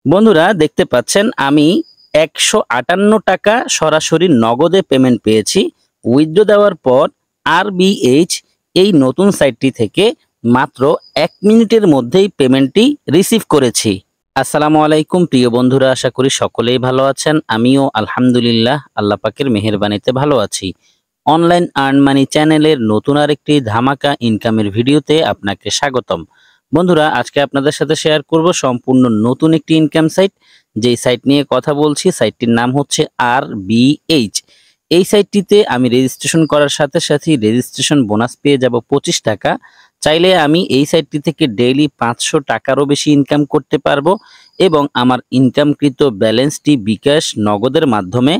বন্ধুরা দেখতে পাচ্ছেন আমি 158 টাকা সরাসরি নগদে পেমেন্ট পেয়েছি। উইথড্র দেওয়ার পর RBH এই নতুন সাইটটি থেকে মাত্র 1 মিনিটের মধ্যেই পেমেন্টটি রিসিভ করেছি। আসসালামু আলাইকুম প্রিয় বন্ধুরা, আশা করি সকলেই ভালো আছেন। আমিও আলহামদুলিল্লাহ আল্লাহ পাকের মেহেরবানিতে ভালো আছি। অনলাইন আর্ন মানি চ্যানেলের নতুন আরেকটি ধামাকা ইনকামের ভিডিওতে আপনাকে স্বাগতম। বন্ধুরা আজকে আপনাদের সাথে শেয়ার করব সম্পূর্ণ নতুন একটি ইনকাম সাইট। যেই সাইট নিয়ে কথা বলছি সাইটটির নাম হচ্ছে RBH। এই সাইটটিতে আমি রেজিস্ট্রেশন করার সাথে সাথেই রেজিস্ট্রেশন বোনাস পেয়ে যাব 25 টাকা। চাইলে আমি এই সাইটটি থেকে ডেইলি 500 টাকারও বেশি ইনকাম করতে পারবো এবং আমার ইনকামকৃত ব্যালেন্সটি বিকাশ নগদের মাধ্যমে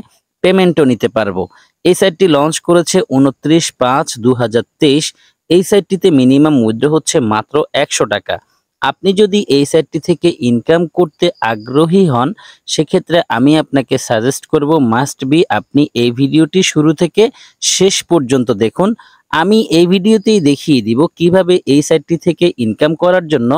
পেমেন্টও নিতে পারবো। এই সাইটটি লঞ্চ করেছে 29/5/2023। এই সাইটটিতে মিনিমাম উইথড্র হচ্ছে মাত্র 100 টাকা। আপনি যদি এই সাইটটি থেকে ইনকাম করতে আগ্রহী হন সেক্ষেত্রে আমি আপনাকে সাজেস্ট করব মাস্ট বি আপনি এই ভিডিওটি শুরু থেকে শেষ পর্যন্ত দেখুন। আমি এই ভিডিওতেই দেখিয়ে দিব কিভাবে এই সাইটটি থেকে ইনকাম করার জন্য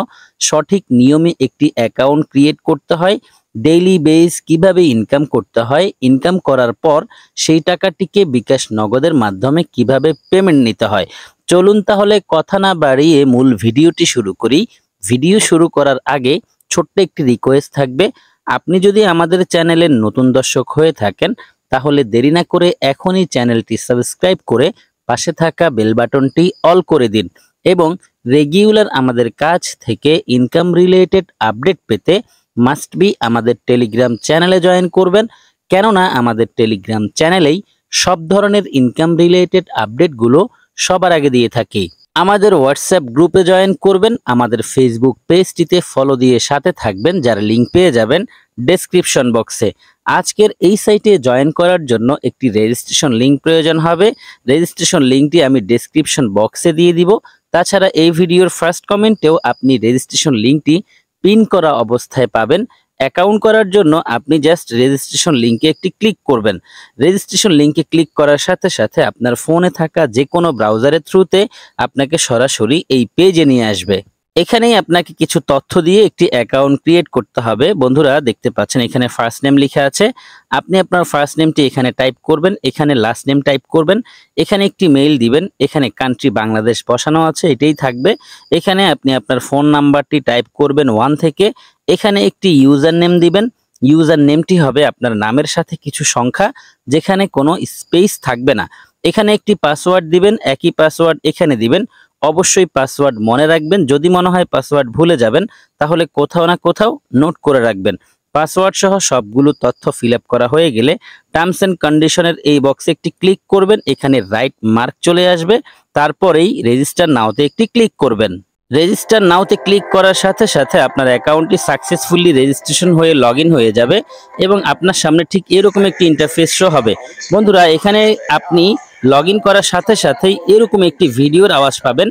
সঠিক নিয়মে একটি অ্যাকাউন্ট ক্রিয়েট করতে হয়, ডেইলি বেস কিভাবে ইনকাম করতে হয়, ইনকাম করার পর সেই টাকাটিকে বিকাশ নগদের মাধ্যমে কিভাবে পেমেন্ট নিতে হয়। চলুন তাহলে কথা না বাড়িয়ে মূল ভিডিওটি শুরু করি। ভিডিও শুরু করার আগে ছোট্ট একটি রিকোয়েস্ট থাকবে, আপনি যদি আমাদের চ্যানেলের নতুন দর্শক হয়ে থাকেন তাহলে দেরি না করে এখনই চ্যানেলটি সাবস্ক্রাইব করে পাশে থাকা বেল বাটনটি অল করে দিন এবং রেগুলার আমাদের কাছ থেকে ইনকাম রিলেটেড আপডেট পেতে মাস্ট বি আমাদের টেলিগ্রাম চ্যানেলে জয়েন করবেন। কেননা আমাদের টেলিগ্রাম চ্যানেলেই সব ধরনের ইনকাম রিলেটেড আপডেটগুলো সবার আগে দিয়ে থাকি। আমাদের হোয়াটসঅ্যাপ গ্রুপে জয়েন করবেন, আমাদের ফেসবুক পেজটিতে ফলো দিয়ে সাথে থাকবেন, যার লিঙ্ক পেয়ে যাবেন ডেসক্রিপশন বক্সে। আজকের এই সাইটে জয়েন করার জন্য একটি রেজিস্ট্রেশন লিঙ্ক প্রয়োজন হবে। রেজিস্ট্রেশন লিঙ্কটি আমি ডেসক্রিপশন বক্সে দিয়ে দিব। তাছাড়া এই ভিডিওর ফার্স্ট কমেন্টেও আপনি রেজিস্ট্রেশন লিঙ্কটি পিন করা অবস্থায় পাবেন। অ্যাকাউন্ট করার জন্য আপনি জাস্ট রেজিস্ট্রেশন লিঙ্কে একটি ক্লিক করবেন। রেজিস্ট্রেশন লিঙ্কে ক্লিক করার সাথে সাথে আপনার ফোনে থাকা যে কোনো ব্রাউজারের থ্রুতে আপনাকে সরাসরি এই পেজে নিয়ে আসবে। এখানেই আপনাকে কিছু তথ্য দিয়ে একটি অ্যাকাউন্ট ক্রিয়েট করতে হবে। বন্ধুরা দেখতে পাচ্ছেন এখানে ফার্স্ট নেম লেখা আছে, আপনি আপনার ফার্স্ট নেমটি এখানে টাইপ করবেন, এখানে লাস্ট নেম টাইপ করবেন, এখানে একটি মেইল দিবেন, এখানে কান্ট্রি বাংলাদেশ বসানো আছে এটাই থাকবে। এখানে আপনি আপনার ফোন নাম্বারটি টাইপ করবেন 1 থেকে, এখানে একটি ইউজার নেম দিবেন। ইউজার নেমটি হবে আপনার নামের সাথে কিছু সংখ্যা, যেখানে কোনো স্পেস থাকবে না। এখানে একটি পাসওয়ার্ড দিবেন, একই পাসওয়ার্ড এখানে দিবেন। অবশ্যই পাসওয়ার্ড মনে রাখবেন, যদি মনে হয় পাসওয়ার্ড ভুলে যাবেন তাহলে কোথাও না কোথাও নোট করে রাখবেন। পাসওয়ার্ড সহ সবগুলো তথ্য ফিল আপ করা হয়ে গেলে টার্মস এন্ড কন্ডিশনের এই বক্সে একটি ক্লিক করবেন, এখানে রাইট মার্ক চলে আসবে, তারপরেই রেজিস্টার নাওতে একটি ক্লিক করবেন। রেজিস্টার নাওতে ক্লিক করার সাথে সাথে আপনার অ্যাকাউন্টটি সাকসেসফুলি রেজিস্ট্রেশন হয়ে লগ ইন হয়ে যাবে এবং আপনার সামনে ঠিক এরকম একটি ইন্টারফেস শো হবে। বন্ধুরা এখানে আপনি লগ ইন করার সাথে সাথেই এরকম একটি ভিডিওর আওয়াজ পাবেন।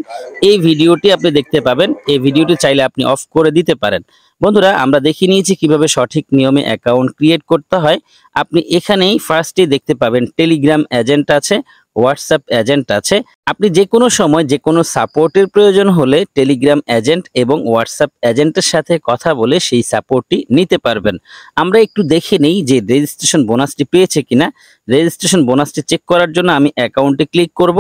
এই ভিডিওটি আপনি দেখতে পাবেন, এই ভিডিওটি চাইলে আপনি অফ করে দিতে পারেন। বন্ধুরা আমরা দেখিয়ে নিয়েছি কিভাবে সঠিক নিয়মে অ্যাকাউন্ট ক্রিয়েট করতে হয়। আপনি এখানেই ফার্স্টে দেখতে পাবেন টেলিগ্রাম এজেন্ট আছে, হোয়াটসঅ্যাপ এজেন্ট আছে। আপনি যে কোনো সময় যে কোনো সাপোর্টের প্রয়োজন হলে টেলিগ্রাম এজেন্ট এবং হোয়াটসঅ্যাপ এজেন্টের সাথে কথা বলে সেই সাপোর্টটি নিতে পারবেন। আমরা একটু দেখে নেই যে রেজিস্ট্রেশন বোনাসটি পেয়েছে কিনা। রেজিস্ট্রেশন বোনাসটি চেক করার জন্য আমি অ্যাকাউন্টে ক্লিক করব।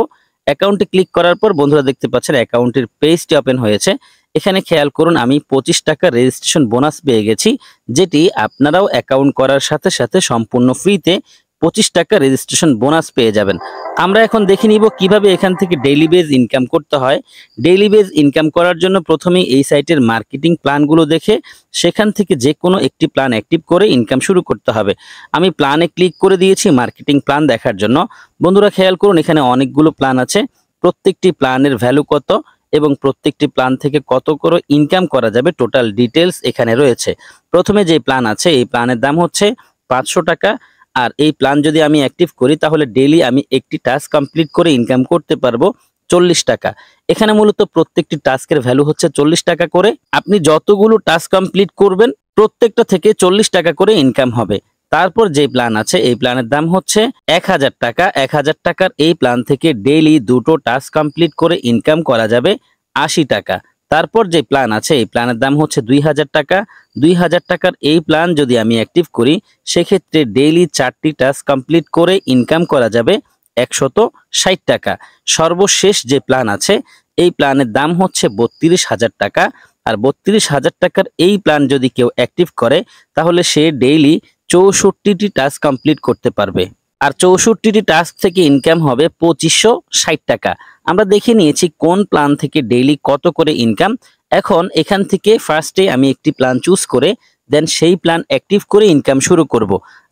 অ্যাকাউন্টে ক্লিক করার পর বন্ধুরা দেখতে পাচ্ছেন অ্যাকাউন্টের পেজটি ওপেন হয়েছে। এখানে খেয়াল করুন আমি 25 টাকা রেজিস্ট্রেশন বোনাস পেয়ে গেছি, যেটি আপনারাও অ্যাকাউন্ট করার সাথে সাথে সম্পূর্ণ ফ্রিতে 25 টাকা রেজিস্ট্রেশন বোনাস পেয়ে যাবেন। আমরা এখন দেখে নিব কিভাবে এখান থেকে ডেইলি বেজ ইনকাম করতে হয়। ডেইলি বেজ ইনকাম করার জন্য প্রথমেই এই সাইটের মার্কেটিং প্ল্যানগুলো দেখে সেখান থেকে যে কোনো একটি প্ল্যান অ্যাক্টিভ করে ইনকাম শুরু করতে হবে। আমি প্ল্যানে ক্লিক করে দিয়েছি মার্কেটিং প্ল্যান দেখার জন্য। বন্ধুরা খেয়াল করুন এখানে অনেকগুলো প্ল্যান আছে, প্রত্যেকটি প্ল্যানের ভ্যালু কত এবং প্রত্যেকটি প্ল্যান থেকে কত করে ইনকাম করা যাবে টোটাল ডিটেলস এখানে রয়েছে। প্রথমে যে প্ল্যান আছে এই প্ল্যানের দাম হচ্ছে 500 টাকা। আর এই প্ল্যান যদি আমি অ্যাক্টিভ করি তাহলে ডেইলি আমি একটি টাস্ক কমপ্লিট করে ইনকাম করতে পারবো 40 টাকা। এখানে মূলত প্রত্যেকটি টাস্কের ভ্যালু হচ্ছে 40 টাকা করে। আপনি যতগুলো টাস্ক কমপ্লিট করবেন প্রত্যেকটা থেকে 40 টাকা করে ইনকাম হবে। তারপর যে প্ল্যান আছে এই প্ল্যানের দাম হচ্ছে 1000 টাকা। 1000 টাকার এই প্ল্যান থেকে ডেইলি দুটো টাস্ক কমপ্লিট করে ইনকাম করা যাবে 80 টাকা। তারপর যে প্ল্যান আছে এই প্ল্যানের দাম হচ্ছে 2000 টাকা। 2000 টাকার এই প্ল্যান যদি আমি অ্যাক্টিভ করি সেক্ষেত্রে ডেইলি 4টি টাস্ক কমপ্লিট করে ইনকাম করা যাবে 160 টাকা। সর্বশেষ যে প্ল্যান আছে এই প্ল্যানের দাম হচ্ছে 32,000 টাকা। আর 32,000 টাকার এই প্ল্যান যদি কেউ অ্যাক্টিভ করে তাহলে সে ডেইলি 64টি টাস্ক কমপ্লিট করতে পারবে। আর 64টি টাস্ক থেকে ইনকাম হবে 2560 টাকা। আমরা দেখে নিয়েছি কোন প্ল্যান থেকে ডেইলি কত করে ইনকাম। এখন এখান থেকে ফার্স্টে আমি একটি প্ল্যান চুজ করে দেন সেই প্ল্যান অ্যাক্টিভ করে ইনকাম শুরু করব।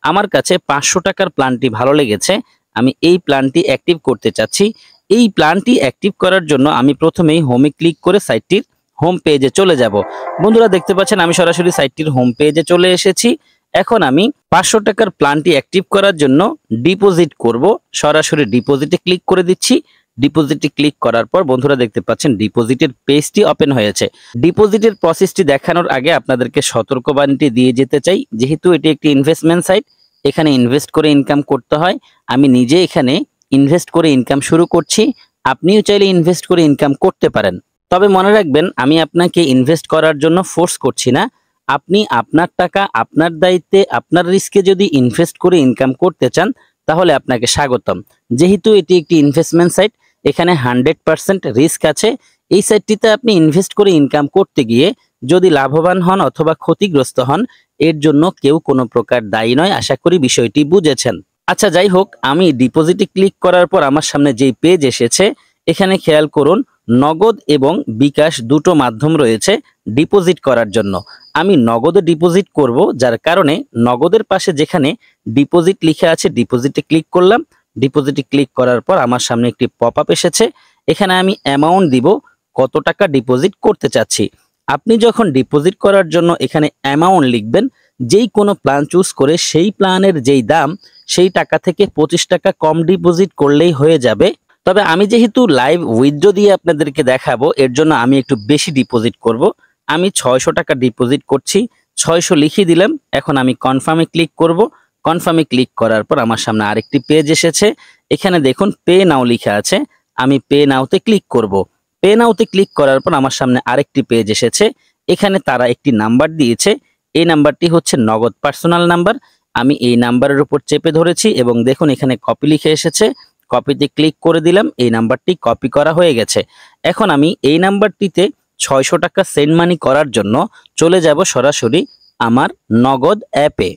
আমার কাছে 500 টাকার প্ল্যানটি ভালো লেগেছে, আমি এই প্ল্যানটি অ্যাক্টিভ করতে চাচ্ছি। এই প্ল্যানটি অ্যাক্টিভ করার জন্য আমি প্রথমেই হোমে ক্লিক করে সাইটটির হোম পেজে চলে যাব। বন্ধুরা দেখতে পাচ্ছেন আমি সরাসরি সাইটটির হোম পেজে চলে এসেছি। এখন আমি 500 টাকার প্ল্যানটি অ্যাক্টিভ করার জন্য ডিপোজিট করব। সরাসরি ডিপোজিটে ক্লিক করে দিচ্ছি। ডিপোজিটে ক্লিক করার পর বন্ধুরা দেখতে পাচ্ছেন ডিপোজিটের পেজটি ওপেন হয়েছে। ডিপোজিটের প্রসেসটি দেখানোর আগে আপনাদেরকে সতর্কবাণীটি দিয়ে যেতে চাই, যেহেতু এটি একটি ইনভেস্টমেন্ট সাইট, এখানে ইনভেস্ট করে ইনকাম করতে হয়। আমি নিজে এখানে ইনভেস্ট করে ইনকাম শুরু করছি, আপনিও চাইলে ইনভেস্ট করে ইনকাম করতে পারেন। তবে মনে রাখবেন আমি আপনাকে ইনভেস্ট করার জন্য ফোর্স করছি না। আপনি আপনার টাকা আপনার দায়িত্বে আপনার রিস্কে যদি ইনভেস্ট করে ইনকাম করতে চান তাহলে আপনাকে স্বাগতম। যেহেতু এটি একটি ইনভেস্টমেন্ট সাইট, এখানে 100% রিস্ক আছে। এই সাইটটিতে আপনি ইনভেস্ট করে ইনকাম করতে গিয়ে যদি লাভবান হন অথবা ক্ষতিগ্রস্ত হন এর জন্য কেউ কোনো প্রকার দায়ী নয়। আশা করি বিষয়টি বুঝেছেন। আচ্ছা যাই হোক, আমি ডিপোজিটে ক্লিক করার পর আমার সামনে যেই পেজ এসেছে এখানে খেয়াল করুন নগদ এবং বিকাশ দুটো মাধ্যম রয়েছে ডিপোজিট করার জন্য। আমি নগদে ডিপোজিট করব, যার কারণে নগদের পাশে যেখানে ডিপোজিট লেখা আছে ডিপোজিটে ক্লিক করলাম। ডিপোজিটে ক্লিক করার পর আমার সামনে একটি পপ আপ এসেছে, এখানে আমি অ্যামাউন্ট দিব, কত টাকা ডিপোজিট করতে চাচ্ছি। আপনি যখন ডিপোজিট করার জন্য এখানে অ্যামাউন্ট লিখবেন, যেই কোনো প্ল্যান চুজ করে সেই প্ল্যানের যেই দাম সেই টাকা থেকে 25 টাকা কম ডিপোজিট করলেই হয়ে যাবে। তবে আমি যেহেতু লাইভ উইথড্র দিয়ে আপনাদেরকে দেখাবো এর জন্য আমি একটু বেশি ডিপোজিট করব। আমি 600 টাকা ডিপোজিট করছি, 600 লিখে দিলাম। এখন আমি কনফার্মে ক্লিক করব। কনফার্মে ক্লিক করার পর আমার সামনে আরেকটি পেজ এসেছে, এখানে দেখুন পে নাও লেখা আছে, আমি পে নাওতে ক্লিক করব। পে নাওতে ক্লিক করার পর আমার সামনে আরেকটি পেজ এসেছে, এখানে তারা একটি নাম্বার দিয়েছে, এই নাম্বারটি হচ্ছে নগদ পার্সোনাল নাম্বার। আমি এই নাম্বারের উপর চেপে ধরেছি এবং দেখুন এখানে কপি লিখে এসেছে, কপিতে ক্লিক করে দিলাম, এই নাম্বারটি কপি করা হয়ে গেছে। এখন আমি এই নাম্বারটিতে 600 টাকা সেন্ড মানি করার জন্য চলে যাব সরাসরি আমার নগদ অ্যাপে।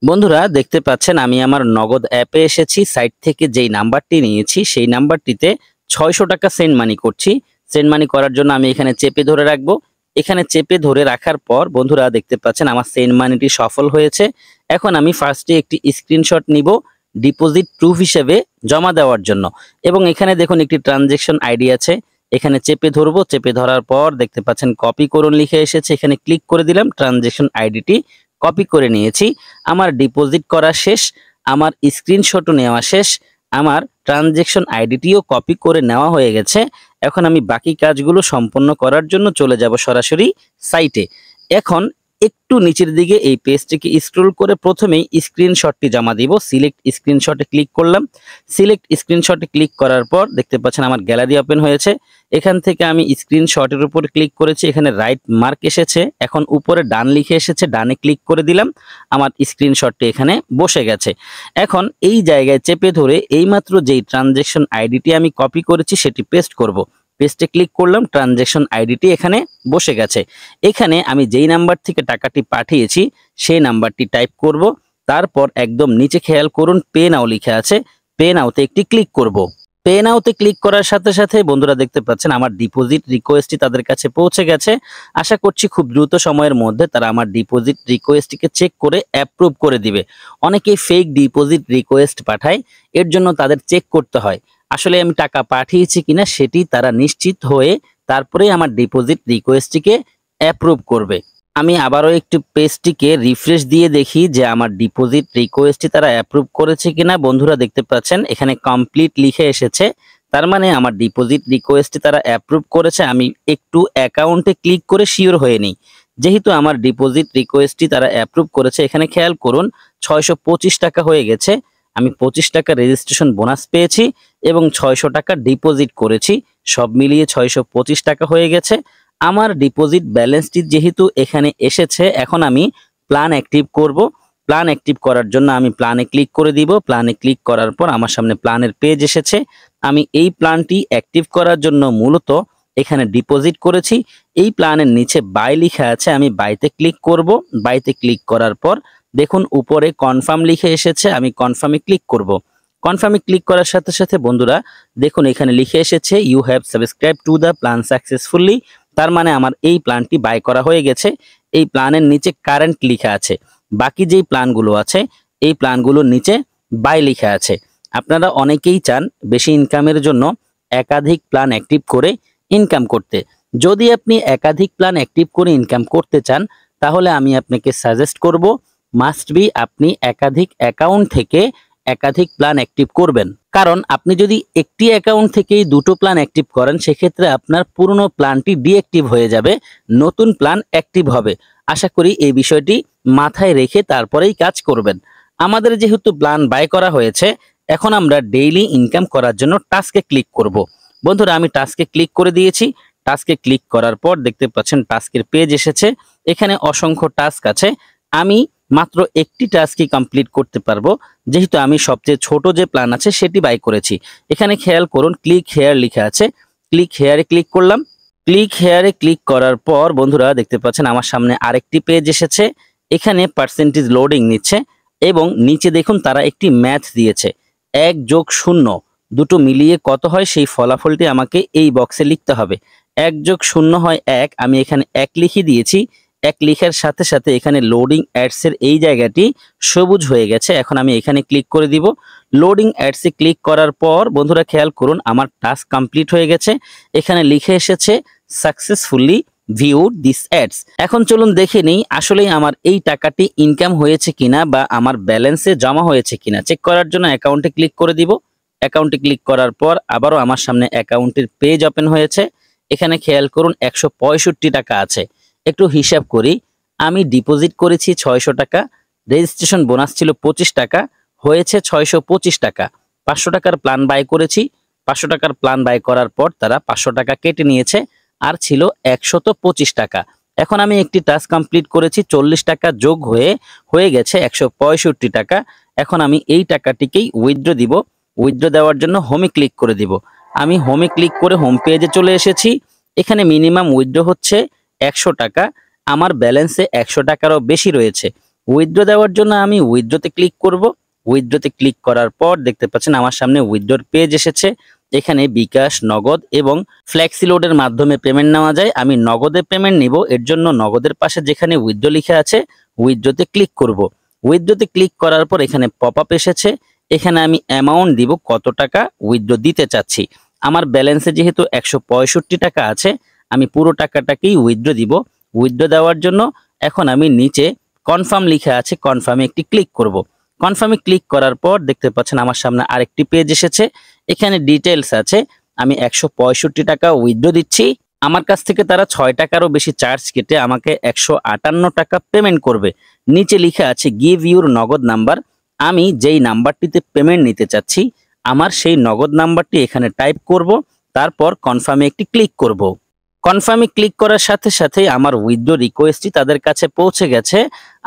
বন্ধুরা দেখতে পাচ্ছেন আমি আমার নগদ অ্যাপে এসেছি, সাইট থেকে যেই নাম্বারটি নিয়েছি সেই নাম্বারটিতে 600 টাকা সেন্ড মানি করছি। সেন্ড মানি করার জন্য আমি এখানে চেপে ধরে রাখবো। এখানে চেপে ধরে রাখার পর বন্ধুরা দেখতে পাচ্ছেন আমার সেন্ড মানিটি সফল হয়েছে। এখন আমি ফার্স্টে একটি স্ক্রিনশট নিব ডিপোজিট প্রুফ হিসেবে জমা দেওয়ার জন্য, এবং এখানে দেখুন একটি ট্রানজ্যাকশন আইডি আছে, এখানে চেপে ধরবো। চেপে ধরার পর দেখতে পাচ্ছেন কপি করুন লিখে এসেছে, এখানে ক্লিক করে দিলাম, ট্রানজ্যাকশন আইডিটি কপি করে নিয়েছি। আমার ডিপোজিট করা শেষ, আমার স্ক্রিনশটও নেওয়া শেষ, আমার ট্রানজ্যাকশন আইডিটিও কপি করে নেওয়া হয়ে গেছে। এখন আমি বাকি কাজগুলো সম্পন্ন করার জন্য চলে যাব সরাসরি সাইটে। এখন একটু নিচের দিকে এই পেজটিকে স্ক্রল করে প্রথমেই স্ক্রিনশটটি জমা দিব। সিলেক্ট স্ক্রিনশটে ক্লিক করলাম। সিলেক্ট স্ক্রিনশটে ক্লিক করার পর দেখতে পাচ্ছেন আমার গ্যালারি ওপেন হয়েছে। এখান থেকে আমি স্ক্রিনশটের উপর ক্লিক করেছি, এখানে রাইট মার্ক এসেছে, এখন উপরে ডান লিখে এসেছে, ডানে ক্লিক করে দিলাম, আমার স্ক্রিনশটটি এখানে বসে গেছে। এখন এই জায়গায় চেপে ধরে এইমাত্র যেই ট্রানজ্যাকশন আইডিটি আমি কপি করেছি সেটি পেস্ট করব। পেস্টে ক্লিক করলাম, ট্রানজ্যাকশন আইডিটি এখানে বসে গেছে। এখানে আমি যেই নাম্বার থেকে টাকাটি পাঠিয়েছি সেই নাম্বারটি টাইপ করব। তারপর একদম নিচে খেয়াল করুন পে নাও লেখা আছে, পে নাওতে একটি ক্লিক করব। পে নাওতে ক্লিক করার সাথে সাথে বন্ধুরা দেখতে পাচ্ছেন আমার ডিপোজিট রিকোয়েস্টটি তাদের কাছে পৌঁছে গেছে। আশা করছি খুব দ্রুত সময়ের মধ্যে তারা আমার ডিপোজিট রিকোয়েস্টটিকে চেক করে অ্যাপ্রুভ করে দিবে। অনেকেই ফেক ডিপোজিট রিকোয়েস্ট পাঠায়, এর জন্য তাদের চেক করতে হয় আসলে আমি টাকা পাঠিয়েছি কিনা সেটি তারা নিশ্চিত হয়ে তারপরে আমার ডিপোজিট রিকোয়েস্টটিকে অ্যাপ্রুভ করবে। আমি আবারও একটু পেজটিকে রিফ্রেশ দিয়ে দেখি যে আমার ডিপোজিট রিকোয়েস্টটি তারা অ্যাপ্রুভ করেছে কিনা। বন্ধুরা দেখতে পাচ্ছেন এখানে কমপ্লিট লিখে এসেছে, তার মানে আমার ডিপোজিট রিকোয়েস্টটি তারা অ্যাপ্রুভ করেছে। আমি একটু অ্যাকাউন্টে ক্লিক করে শিওর হয়ে নিই। যেহেতু আমার ডিপোজিট রিকোয়েস্টটি তারা অ্যাপ্রুভ করেছে, এখানে খেয়াল করুন 625 টাকা হয়ে গেছে। আমি 25 টাকা রেজিস্ট্রেশন বোনাস পেয়েছি এবং 600 টাকা ডিপোজিট করেছি, সব মিলিয়ে 625 টাকা হয়ে গেছে। আমার ডিপোজিট ব্যালেন্সটি যেহেতু এখানে এসেছে, এখন আমি প্ল্যান অ্যাক্টিভ করব। প্ল্যান অ্যাক্টিভ করার জন্য আমি প্ল্যানে ক্লিক করে দিব। প্ল্যানে ক্লিক করার পর আমার সামনে প্ল্যানের পেজ এসেছে। আমি এই প্ল্যানটি অ্যাক্টিভ করার জন্য মূলত এখানে ডিপোজিট করেছি। এই প্ল্যানের নিচে বাই লেখা আছে, আমি বাইতে ক্লিক করব। বাইতে ক্লিক করার পর দেখুন উপরে কনফার্ম লিখে এসেছে, আমি কনফার্মে ক্লিক করব। কনফার্মে ক্লিক করার সাথে সাথে বন্ধুরা দেখুন এখানে লিখে এসেছে you have subscribed to the plan successfully. তার মানে আমার এই প্ল্যানটি বাই করা হয়ে গেছে। এই প্ল্যানের নিচে কারেন্ট লেখা আছে। বাকি যেই প্ল্যানগুলো আছে এই প্ল্যানগুলোর নিচে বাই লেখা আছে। আপনারা অনেকেই চান বেশি ইনকামের জন্য একাধিক প্ল্যান অ্যাক্টিভ করে ইনকাম করতে। যদি আপনি একাধিক প্ল্যান অ্যাক্টিভ করে ইনকাম করতে চান তাহলে আমি আপনাকে সাজেস্ট করব মাস্ট বি আপনি একাধিক অ্যাকাউন্ট থেকে একাধিক প্ল্যান অ্যাক্টিভ করবেন। কারণ আপনি যদি একটি অ্যাকাউন্ট থেকেই দুটো প্ল্যান অ্যাক্টিভ করেন সেক্ষেত্রে আপনার পুরনো প্ল্যানটি ডিঅ্যাক্টিভ হয়ে যাবে, নতুন প্ল্যান অ্যাক্টিভ হবে। আশা করি এই বিষয়টি মাথায় রেখে তারপরেই কাজ করবেন। আমাদের যেহেতু প্ল্যান বাই করা হয়েছে, এখন আমরা ডেইলি ইনকাম করার জন্য টাস্কে ক্লিক করব। বন্ধুরা আমি টাস্কে ক্লিক করে দিয়েছি। টাস্কে ক্লিক করার পর দেখতে পাচ্ছেন টাস্কের পেজ এসেছে। এখানে অসংখ্য টাস্ক আছে। আমি মাত্র একটি টাস্কই কমপ্লিট করতে পারবো, যেহেতু আমি সবচেয়ে ছোট যে প্ল্যান আছে সেটি বাই করেছি। এখানে খেয়াল করুন ক্লিক হেয়ার লেখা আছে। ক্লিক হেয়ারে ক্লিক করলাম। ক্লিক হেয়ারে ক্লিক করার পর বন্ধুরা দেখতে পাচ্ছেন আমার সামনে আরেকটি পেজ এসেছে। এখানে পার্সেন্টেজ লোডিং নিচ্ছে এবং নিচে দেখুন তারা একটি ম্যাথ দিয়েছে 1+0 দুটো মিলিয়ে কত হয় সেই ফলাফলটি আমাকে এই বক্সে লিখতে হবে। 1+0 হয় 1, আমি এখানে 1 লিখে দিয়েছি। 1 লিখার সাথে সাথে এখানে লোডিং অ্যাডসের এই জায়গাটি সবুজ হয়ে গেছে। এখন আমি এখানে ক্লিক করে দিব। লোডিং অ্যাডসে ক্লিক করার পর বন্ধুরা খেয়াল করুন আমার টাস্ক কমপ্লিট হয়ে গেছে। এখানে লিখে এসেছে সাকসেসফুলি ভিউড দিস অ্যাডস। এখন চলুন দেখে নিই আসলেই আমার এই টাকাটি ইনকাম হয়েছে কিনা বা আমার ব্যালেন্সে জমা হয়েছে কিনা। চেক করার জন্য অ্যাকাউন্টে ক্লিক করে দিব। অ্যাকাউন্টে ক্লিক করার পর আবারও আমার সামনে অ্যাকাউন্টের পেজ ওপেন হয়েছে। এখানে খেয়াল করুন 165 টাকা আছে। একটু হিসাব করি, আমি ডিপোজিট করেছি 600 টাকা, রেজিস্ট্রেশন বোনাস ছিল 25 টাকা, হয়েছে 625 টাকা। 500 টাকার প্ল্যান বাই করেছি। 500 টাকার প্ল্যান বাই করার পর তারা 500 টাকা কেটে নিয়েছে, আর ছিল 125 টাকা। এখন আমি একটি টাস্ক কমপ্লিট করেছি, 40 টাকা যোগ হয়ে গেছে 165 টাকা। এখন আমি এই টাকাটিকেই উইথড্র দিব। উইথড্র দেওয়ার জন্য হোমে ক্লিক করে দিব। আমি হোমে ক্লিক করে হোম পেজে চলে এসেছি। এখানে মিনিমাম উইথড্র হচ্ছে 100 টাকা। আমার ব্যালেন্সে 100 টাকারও বেশি রয়েছে। উইথড্র দেওয়ার জন্য আমি উইথড্রতে ক্লিক করব। উইথড্রতে ক্লিক করার পর দেখতে পাচ্ছেন আমার সামনে উইথড্রর পেজ এসেছে। এখানে বিকাশ, নগদ এবং ফ্লেক্সিলোডের মাধ্যমে পেমেন্ট নেওয়া যায়। আমি নগদে পেমেন্ট নিব, এর জন্য নগদের পাশে যেখানে উইথড্র লেখা আছে উইথড্রতে ক্লিক করব। উইথড্রতে ক্লিক করার পর এখানে পপ আপ এসেছে। এখানে আমি অ্যামাউন্ট দিব, কত টাকা উইথড্র দিতে চাচ্ছি। আমার ব্যালেন্সে যেহেতু 165 টাকা আছে, আমি পুরো টাকাটাকেই উইথড্র দিব। উইথড্র দেওয়ার জন্য এখন আমি নিচে কনফার্ম লেখা আছে, কনফার্মে একটি ক্লিক করব। কনফার্মে ক্লিক করার পর দেখতে পাচ্ছেন আমার সামনে আরেকটি পেজ এসেছে। এখানে ডিটেলস আছে। আমি 165 টাকা উইথড্র দিচ্ছি। আমার কাছ থেকে তারা 6 টাকারও বেশি চার্জ কেটে আমাকে 158 টাকা পেমেন্ট করবে। নিচে লেখা আছে গিভ ইউর নগদ নাম্বার। আমি যেই নাম্বারটিতে পেমেন্ট নিতে চাচ্ছি আমার সেই নগদ নাম্বারটি এখানে টাইপ করব, তারপর কনফার্মে একটি ক্লিক করব। কনফার্মে ক্লিক করার সাথে সাথে আমার উইথড্র রিকোয়েস্টটি তাদের কাছে পৌঁছে গেছে।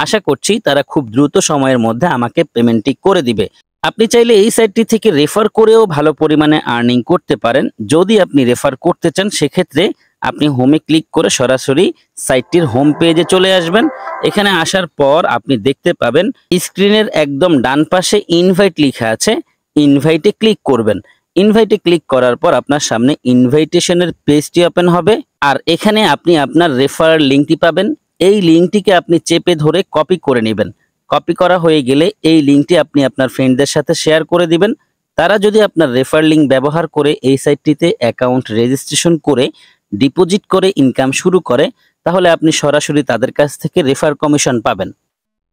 আশা করছি তারা খুব দ্রুত সময়ের মধ্যে আমাকে পেমেন্টটি করে দিবে। আপনি চাইলে এই সাইটটি থেকে রেফার করেও ভালো পরিমাণে আর্নিং করতে পারেন। যদি আপনি রেফার করতে চান সেক্ষেত্রে আপনি হোমে ক্লিক করে সরাসরি সাইটটির হোম পেজে চলে আসবেন। এখানে আসার পর আপনি দেখতে পাবেন স্ক্রিনের একদম ডান পাশে ইনভাইট লেখা আছে। ইনভাইটে ক্লিক করবেন। ইনভাইটে ক্লিক করার পর আপনার সামনে ইনভাইটেশনের পেজটি ওপেন হবে, আর এখানে আপনি আপনার রেফারাল লিঙ্কটি পাবেন। এই লিঙ্কটিকে আপনি চেপে ধরে কপি করে নেবেন। কপি করা হয়ে গেলে এই লিঙ্কটি আপনি আপনার ফ্রেন্ডদের সাথে শেয়ার করে দিবেন। তারা যদি আপনার রেফার লিঙ্ক ব্যবহার করে এই সাইটটিতে অ্যাকাউন্ট রেজিস্ট্রেশন করে ডিপোজিট করে ইনকাম শুরু করে তাহলে আপনি সরাসরি তাদের কাছ থেকে রেফার কমিশন পাবেন।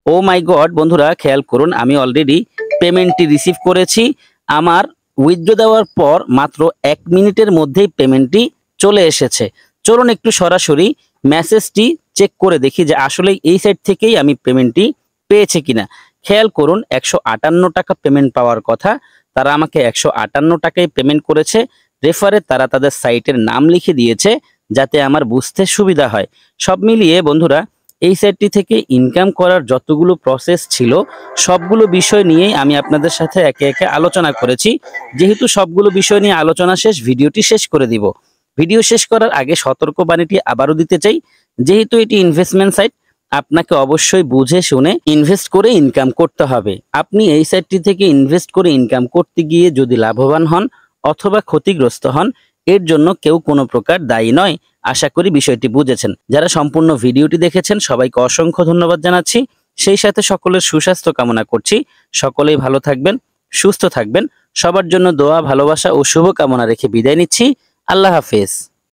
ও মাই গড বন্ধুরা খেয়াল করুন, আমি অলরেডি পেমেন্টটি রিসিভ করেছি। আমার উইথড্র দেওয়ার পর মাত্র 1 মিনিটের মধ্যেই পেমেন্টটি চলে এসেছে। চলুন একটু সরাসরি মেসেজটি চেক করে দেখি যে আসলে এই সাইট থেকেই আমি পেমেন্টটি পেয়েছে কিনা। খেয়াল করুন 158 টাকা পেমেন্ট পাওয়ার কথা, তারা আমাকে 158 টাকায় পেমেন্ট করেছে। রেফারে তারা তাদের সাইটের নাম লিখে দিয়েছে যাতে আমার বুঝতে সুবিধা হয়। সব মিলিয়ে বন্ধুরা এই সাইটটি থেকে ইনকাম করার যতগুলো প্রসেস ছিল সবগুলো বিষয় নিয়েই আমি আপনাদের সাথে একে একে আলোচনা করেছি। যেহেতু সবগুলো বিষয় নিয়ে আলোচনা শেষ, ভিডিওটি শেষ করে দিব। ভিডিও শেষ করার আগে সতর্কবাণীটি আবারও দিতে চাই, যেহেতু এটি ইনভেস্টমেন্ট সাইট, আপনাকে অবশ্যই বুঝে শুনে ইনভেস্ট করে ইনকাম করতে হবে। আপনি এই সাইটটি থেকে ইনভেস্ট করে ইনকাম করতে গিয়ে যদি লাভবান হন অথবা ক্ষতিগ্রস্ত হন, এর জন্য কেউ কোনো প্রকার দায়ী নয়। আশা করি বিষয়টি বুঝেছেন। যারা সম্পূর্ণ ভিডিওটি দেখেছেন সবাইকে অসংখ্য ধন্যবাদ জানাচ্ছি। সেই সাথে সকলের সুস্বাস্থ্য কামনা করছি। সকলেই ভালো থাকবেন, সুস্থ থাকবেন। সবার জন্য দোয়া, ভালোবাসা ও শুভকামনা রেখে বিদায় নিচ্ছি। আল্লাহ হাফেজ।